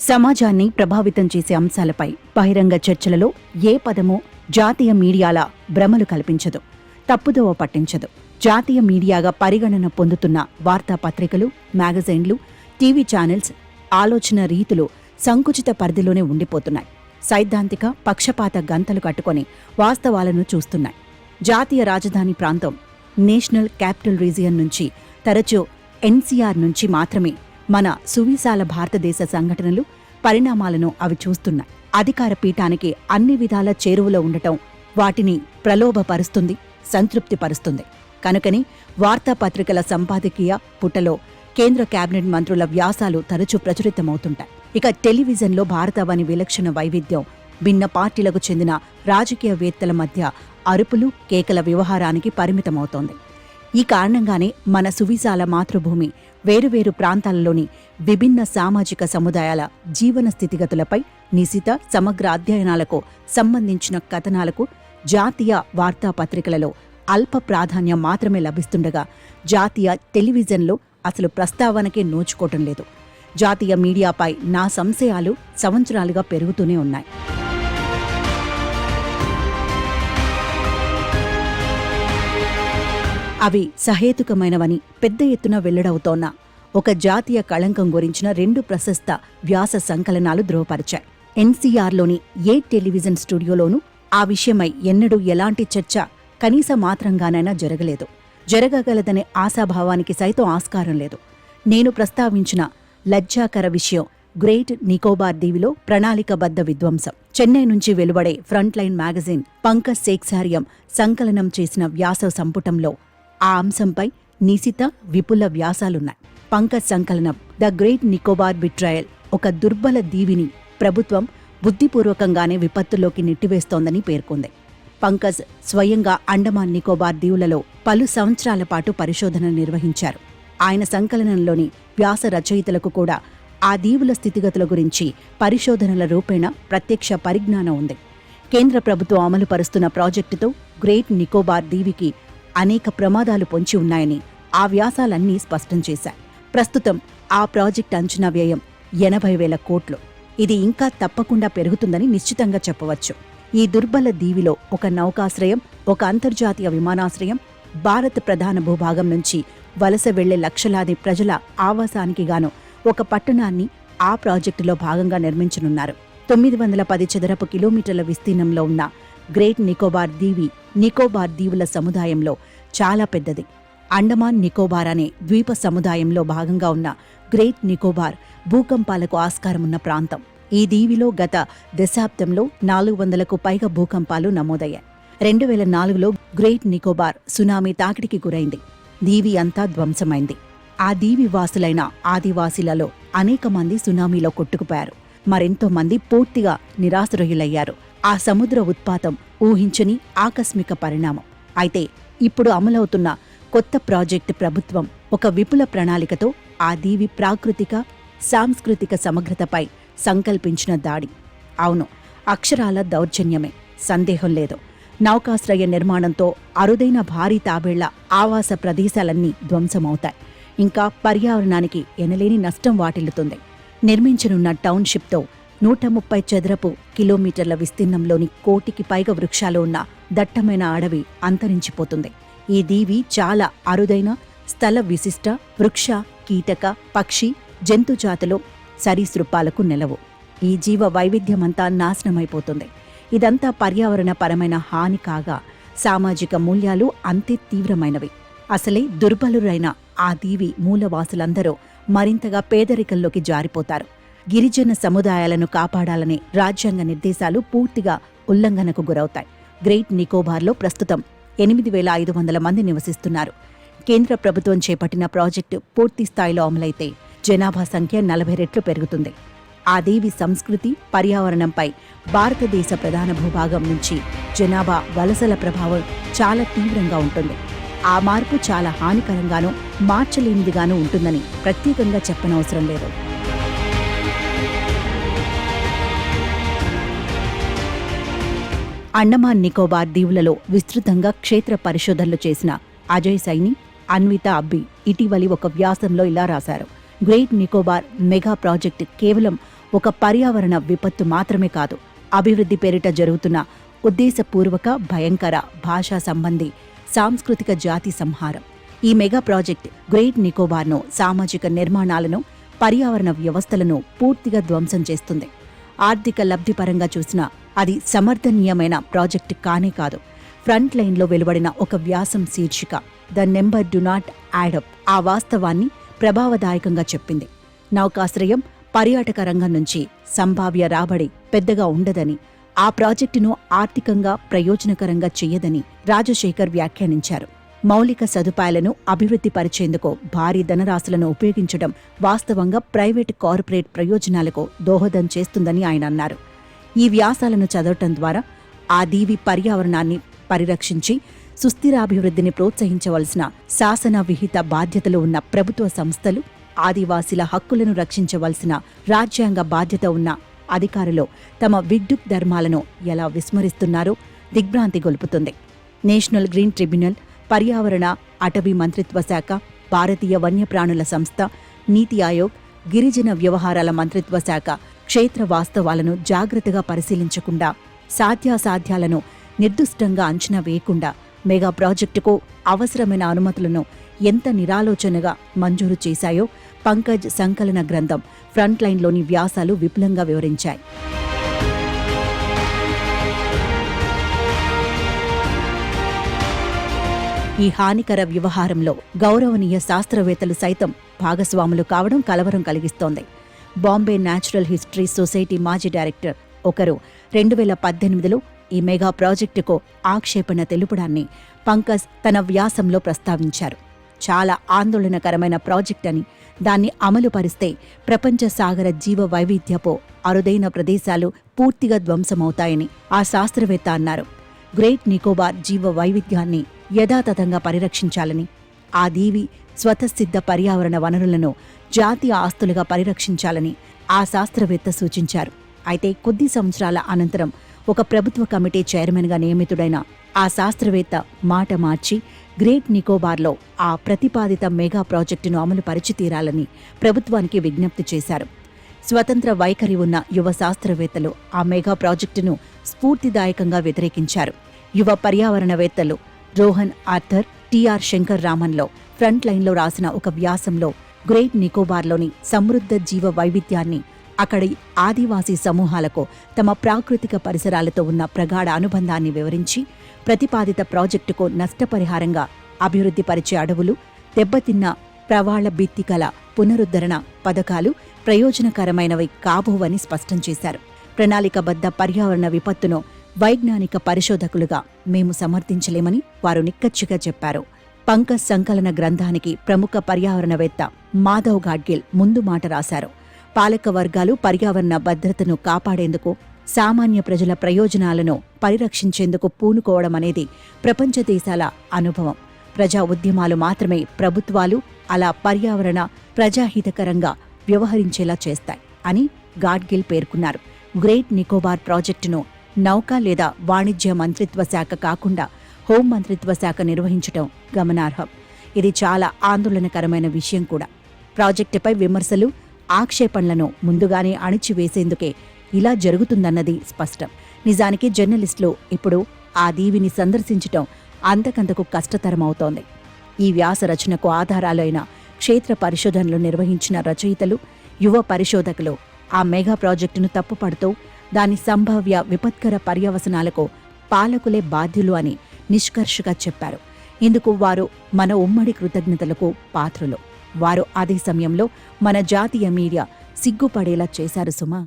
సమాజాన్ని ప్రభావితం చేసే అంశాలపై బహిరంగ చర్చలలో ఏ పదమూ జాతీయ మీడియాల భ్రమలు కల్పించదు, తప్పుదోవ పట్టించదు. జాతీయ మీడియాగా పరిగణన పొందుతున్న వార్తాపత్రికలు, మ్యాగజైన్లు, టీవీ ఛానల్స్ ఆలోచన రీతులు సంకుచిత పరిధిలోనే ఉండిపోతున్నాయి. సైద్ధాంతిక పక్షపాత గంతలు కట్టుకొని వాస్తవాలను చూస్తున్నాయి. జాతీయ రాజధాని ప్రాంతం, నేషనల్ క్యాపిటల్ రీజియన్ నుంచి, తరచూ ఎన్సీఆర్ నుంచి మాత్రమే మన సువిశాల భారతదేశ సంఘటనలు, పరిణామాలను అవి చూస్తున్నాయి. అధికార పీఠానికి అన్ని విధాల చేరువలో ఉండటం వాటిని ప్రలోభపరుస్తుంది, సంతృప్తిపరుస్తుంది. కనుకని వార్తాపత్రికల సంపాదకీయ పుటలో కేంద్ర కేబినెట్ మంత్రుల వ్యాసాలు తరచూ ప్రచురితమవుతుంటాయి. ఇక టెలివిజన్లో భారతవాణి విలక్షణ వైవిధ్యం, భిన్న పార్టీలకు చెందిన రాజకీయవేత్తల మధ్య అరుపులు, కేకల వ్యవహారానికి పరిమితమవుతోంది. ఈ కారణంగానే మన సువిశాల మాతృభూమి వేరువేరు ప్రాంతాలలోని విభిన్న సామాజిక సముదాయాల జీవన స్థితిగతులపై నిశిత సమగ్ర అధ్యయనాలకు సంబంధించిన కథనాలకు జాతీయ వార్తాపత్రికలలో అల్ప ప్రాధాన్యం మాత్రమే లభిస్తుండగా, జాతీయ టెలివిజన్లో అసలు ప్రస్తావనకే నోచుకోవటం లేదు. జాతీయ మీడియాపై నా సంశయాలు సంవత్సరాలుగా పెరుగుతూనే ఉన్నాయి. అవి సహేతుకమైనవని పెద్ద ఎత్తున వెల్లడవుతోన్న ఒక జాతీయ కళంకం గురించిన 2 ప్రశస్త వ్యాస సంకలనాలు ధృవపరిచాయి. ఎన్సీఆర్లోని ఏ టెలివిజన్ స్టూడియోలోనూ ఆ విషయమై ఎన్నడూ ఎలాంటి చర్చ కనీస మాత్రంగానైనా జరగలేదు. జరగగలదనే ఆశాభావానికి సైతం ఆస్కారం లేదు. నేను ప్రస్తావించిన లజ్జాకర విషయం గ్రేట్ నికోబార్ దీవిలో ప్రణాళికబద్ధ విధ్వంసం. చెన్నై నుంచి వెలువడే ఫ్రంట్ లైన్ మ్యాగజైన్ పంకజ్ సేక్సారియం సంకలనం చేసిన వ్యాస సంపుటంలో ఆ అంశంపై నిశిత విపుల వ్యాసాలున్నాయి. పంకజ్ సంకలనం ద గ్రేట్ నికోబార్ బిట్రయల్, ఒక దుర్బల దీవిని ప్రభుత్వం బుద్ధిపూర్వకంగానే విపత్తులోకి నెట్టివేస్తోందని పేర్కొంది. పంకజ్ స్వయంగా అండమాన్ నికోబార్ దీవులలో పలు సంవత్సరాల పాటు పరిశోధన నిర్వహించారు. ఆయన సంకలనంలోని వ్యాస రచయితలకు కూడా ఆ దీవుల స్థితిగతుల గురించి పరిశోధనల రూపేణ ప్రత్యక్ష పరిజ్ఞానం ఉంది. కేంద్ర ప్రభుత్వం అమలు పరుస్తున్న ప్రాజెక్టుతో గ్రేట్ నికోబార్ దీవికి అనేక ప్రమాదాలు పొంచి ఉన్నాయని ఆ వ్యాసాలన్నీ స్పష్టం చేశాయి. ప్రస్తుతం ఆ ప్రాజెక్ట్ అంచనా వ్యయం 80,000 కోట్లు. ఇది ఇంకా తప్పకుండా పెరుగుతుందని నిశ్చితంగా చెప్పవచ్చు. ఈ దుర్బల దీవిలో ఒక నౌకాశ్రయం, ఒక అంతర్జాతీయ విమానాశ్రయం, భారత ప్రధాన భూభాగం నుంచి వలస వెళ్లే లక్షలాది ప్రజల ఆవాసానికి గాను ఒక పట్టణాన్ని ఆ ప్రాజెక్టులో భాగంగా నిర్మించనున్నారు. 910 చదరపు కిలోమీటర్ల విస్తీర్ణంలో ఉన్న గ్రేట్ నికోబార్ దీవి నికోబార్ దీవుల సముదాయంలో చాలా పెద్దది. అండమాన్ నికోబార్ అనే ద్వీప సముదాయంలో భాగంగా ఉన్న గ్రేట్ నికోబార్ భూకంపాలకు ఆస్కారమున్న ప్రాంతం. ఈ దీవిలో గత దశాబ్దంలో 400కు పైగా భూకంపాలు నమోదయ్యాయి. 2004లో గ్రేట్ నికోబార్ సునామీ తాకిడికి గురైంది. దీవి అంతా ధ్వంసమైంది. ఆ దీవి వాసులైన ఆదివాసీలలో అనేక మంది సునామీలో కొట్టుకుపోయారు. మరెంతో మంది పూర్తిగా నిరాశ్రయులయ్యారు. ఆ సముద్ర ఉత్పాతం ఊహించని ఆకస్మిక పరిణామం. అయితే ఇప్పుడు అమలవుతున్న కొత్త ప్రాజెక్టు ప్రభుత్వం ఒక విపుల ప్రణాళికతో ఆ దీవి ప్రాకృతిక, సాంస్కృతిక సమగ్రతపై సంకల్పించిన దాడి. అవును, అక్షరాల దౌర్జన్యమే, సందేహం లేదు. నౌకాశ్రయ నిర్మాణంతో అరుదైన భారీ తాబేళ్ల ఆవాస ప్రదేశాలన్నీ ధ్వంసమవుతాయి. ఇంకా పర్యావరణానికి ఎనలేని నష్టం వాటిల్లుతుంది. నిర్మించనున్న టౌన్షిప్తో 130 చదరపు కిలోమీటర్ల విస్తీర్ణంలోని 1 కోటికి పైగా వృక్షాలు ఉన్న దట్టమైన అడవి అంతరించిపోతుంది. ఈ దీవి చాలా అరుదైన స్థల విశిష్ట వృక్ష, కీటక, పక్షి, జంతుజాతులు, సరీసృపాలకు నెలవు. ఈ జీవ వైవిధ్యమంతా నాశనమైపోతుంది. ఇదంతా పర్యావరణ పరమైన హాని కాగా సామాజిక మూల్యాలు అంతే తీవ్రమైనవి. అసలే దుర్బలురైన ఆ దీవి మూలవాసులందరూ మరింతగా పేదరికంలోకి జారిపోతారు. గిరిజన సముదాయాలను కాపాడాలనే రాజ్యాంగ నిర్దేశాలు పూర్తిగా ఉల్లంఘనకు గురవుతాయి. గ్రేట్ నికోబార్లో ప్రస్తుతం 8,500 మంది నివసిస్తున్నారు. కేంద్ర ప్రభుత్వం చేపట్టిన ప్రాజెక్టు పూర్తి స్థాయిలో అమలైతే జనాభా సంఖ్య 40 రెట్లు పెరుగుతుంది. ఆ దీవి సంస్కృతి, పర్యావరణంపై భారతదేశ ప్రధాన భూభాగం నుంచి జనాభా వలసల ప్రభావం చాలా తీవ్రంగా ఉంటుంది. ఆ మార్పు చాలా హానికరంగానూ, మార్చలేనిదిగానూ ఉంటుందని ప్రత్యేకంగా చెప్పనవసరం లేదు. అండమాన్ నికోబార్ దీవులలో విస్తృతంగా క్షేత్ర పరిశోధనలు చేసిన అజయ్ సైని, అన్విత అబ్బి ఇటీవలి ఒక వ్యాసంలో ఇలా రాశారు. గ్రేట్ నికోబార్ మెగా ప్రాజెక్ట్ కేవలం ఒక పర్యావరణ విపత్తు మాత్రమే కాదు, అభివృద్ధి పేరిట జరుగుతున్న ఉద్దేశపూర్వక, భయంకర, భాషా సంబంధి, సాంస్కృతిక జాతి సంహారం. ఈ మెగా ప్రాజెక్ట్ గ్రేట్ నికోబార్ను, సామాజిక నిర్మాణాలను, పర్యావరణ వ్యవస్థలను పూర్తిగా ధ్వంసం చేస్తుంది. ఆర్థిక లబ్ధి పరంగా చూసినా అది సమర్థనీయమైన ప్రాజెక్టు కానే కాదు. ఫ్రంట్ లైన్లో వెలువడిన ఒక వ్యాసం శీర్షిక the number do not add up ఆ వాస్తవాన్ని ప్రభావదాయకంగా చెప్పింది. నౌకాశ్రయం, పర్యాటక రంగం నుంచి సంభావ్య రాబడి పెద్దగా ఉండదని, ఆ ప్రాజెక్టును ఆర్థికంగా ప్రయోజనకరంగా చెయ్యదని రాజశేఖర్ వ్యాఖ్యానించారు. మౌలిక సదుపాయాలను అభివృద్ధి పరిచేందుకు భారీ ధనరాశులను ఉపయోగించడం వాస్తవంగా ప్రైవేటు, కార్పొరేట్ ప్రయోజనాలకు దోహదం చేస్తుందని ఆయన అన్నారు. ఈ వ్యాసాలను చదవటం ద్వారా ఆ దీవి పర్యావరణాన్ని పరిరక్షించి సుస్థిరాభివృద్ధిని ప్రోత్సహించవలసిన శాసన విహిత బాధ్యతలు ఉన్న ప్రభుత్వ సంస్థలు, ఆదివాసీల హక్కులను రక్షించవలసిన రాజ్యాంగ బాధ్యత ఉన్న అధికారులు తమ విద్యుత్ ధర్మాలను ఎలా విస్మరిస్తున్నారో దిగ్భ్రాంతి గొల్పుతుంది. నేషనల్ గ్రీన్ ట్రిబ్యునల్, పర్యావరణ, అటవీ మంత్రిత్వ శాఖ, భారతీయ వన్యప్రాణుల సంస్థ, నీతి ఆయోగ్, గిరిజన వ్యవహారాల మంత్రిత్వ శాఖ క్షేత్ర వాస్తవాలను జాగ్రత్తగా పరిశీలించకుండా, సాధ్యాసాధ్యాలను నిర్దుష్టంగా అంచనా వేయకుండా మెగా ప్రాజెక్టుకు అవసరమైన అనుమతులను ఎంత నిరాలోచనగా మంజూరు చేశాయో పంకజ్ సంకలన గ్రంథం ఫ్రంట్ లైన్లోని వ్యాసాలు విపులంగా వివరించాయి. ఈ హానికర వ్యవహారంలో గౌరవనీయ శాస్త్రవేత్తలు సైతం భాగస్వాములు కావడం కలవరం కలిగిస్తోంది. బాంబే న్యాచురల్ హిస్టరీ సొసైటీ మాజీ డైరెక్టర్ ఒకరు 2018లో ఈ మెగా ప్రాజెక్టుకు ఆక్షేపణ తెలుపడాన్ని పంకజ్ తన వ్యాసంలో ప్రస్తావించారు. చాలా ఆందోళనకరమైన ప్రాజెక్ట్ అని, దాన్ని అమలు పరిస్తే ప్రపంచ సాగర జీవ వైవిధ్యపు అరుదైన ప్రదేశాలు పూర్తిగా ధ్వంసమవుతాయని ఆ శాస్త్రవేత్త అన్నారు. గ్రేట్ నికోబార్ జీవ వైవిధ్యాన్ని యథాతథంగా పరిరక్షించాలని, ఆ దీవి స్వతసిద్ధ పర్యావరణ వనరులను జాతీయ ఆస్తులుగా పరిరక్షించాలని ఆ శాస్త్రవేత్త సూచించారు. అయితే కొద్ది సంవత్సరాల అనంతరం ఒక ప్రభుత్వ కమిటీ చైర్మన్గా నియమితుడైన ఆ శాస్త్రవేత్త మాట మార్చి గ్రేట్ నికోబార్లో ఆ ప్రతిపాదిత మెగా ప్రాజెక్టును అమలు పరిచి తీరాలని ప్రభుత్వానికి విజ్ఞప్తి చేశారు. స్వతంత్ర వైఖరి ఉన్న యువ శాస్త్రవేత్తలు ఆ మెగా ప్రాజెక్టును స్ఫూర్తిదాయకంగా వ్యతిరేకించారు. యువ పర్యావరణవేత్తలు రోహన్ ఆర్థర్, టిఆర్ శంకర్ రామన్లో ఫ్రంట్ లైన్లో రాసిన ఒక వ్యాసంలో గ్రేట్ నికోబార్లోని సమృద్ధ జీవ వైవిధ్యాన్ని, అక్కడి ఆదివాసీ సమూహాలకు తమ ప్రాకృతిక పరిసరాలతో ఉన్న ప్రగాఢ అనుబంధాన్ని వివరించి, ప్రతిపాదిత ప్రాజెక్టుకు నష్టపరిహారంగా అభివృద్ధి పరిచే అడవులు, దెబ్బతిన్న ప్రవాళ భిత్తికల పునరుద్ధరణ పథకాలు ప్రయోజనకరమైనవి కాబోవని స్పష్టం చేశారు. ప్రణాళికబద్ధ పర్యావరణ విపత్తును వైజ్ఞానిక పరిశోధకులుగా మేము సమర్థించలేమని వారు నిక్కచ్చిగా చెప్పారు. పంకజ్ సంకలన గ్రంథానికి ప్రముఖ పర్యావరణవేత్త మాధవ్ గాడ్గిల్ ముందు మాట రాశారు. పాలక వర్గాలు పర్యావరణ భద్రతను కాపాడేందుకు, సామాన్య ప్రజల ప్రయోజనాలను పరిరక్షించేందుకు పూనుకోవడం అనేది ప్రపంచ దేశాల అనుభవం. ప్రజా ఉద్యమాలు మాత్రమే ప్రభుత్వాలు అలా పర్యావరణ ప్రజాహితకరంగా వ్యవహరించేలా చేస్తాయి అని గాడ్గిల్ పేర్కొన్నారు. గ్రేట్ నికోబార్ ప్రాజెక్టును నౌకా లేదా వాణిజ్య మంత్రిత్వ శాఖ కాకుండా హోం మంత్రిత్వ శాఖ నిర్వహించటం గమనార్హం. ఇది చాలా ఆందోళనకరమైన విషయం కూడా. ప్రాజెక్టుపై విమర్శలు, ఆక్షేపణలను ముందుగానే అణిచివేసేందుకే ఇలా జరుగుతుందన్నది స్పష్టం. నిజానికి జర్నలిస్టులు ఇప్పుడు ఆ దీవిని సందర్శించటం అంతకంతకు కష్టతరమవుతోంది. ఈ వ్యాస రచనకు ఆధారాలైన క్షేత్ర పరిశోధనలు నిర్వహించిన రచయితలు, యువ పరిశోధకులు ఆ మెగా ప్రాజెక్టును తప్పుపడుతూ దాని సంభావ్య విపత్కర పర్యవసనాలకు పాలకులే బాధ్యులు అని నిష్కర్షగా చెప్పారు. ఇందుకు వారు మన ఉమ్మడి కృతజ్ఞతలకు పాత్రులు. వారు అదే సమయంలో మన జాతీయ మీడియా సిగ్గుపడేలా చేశారు సుమా.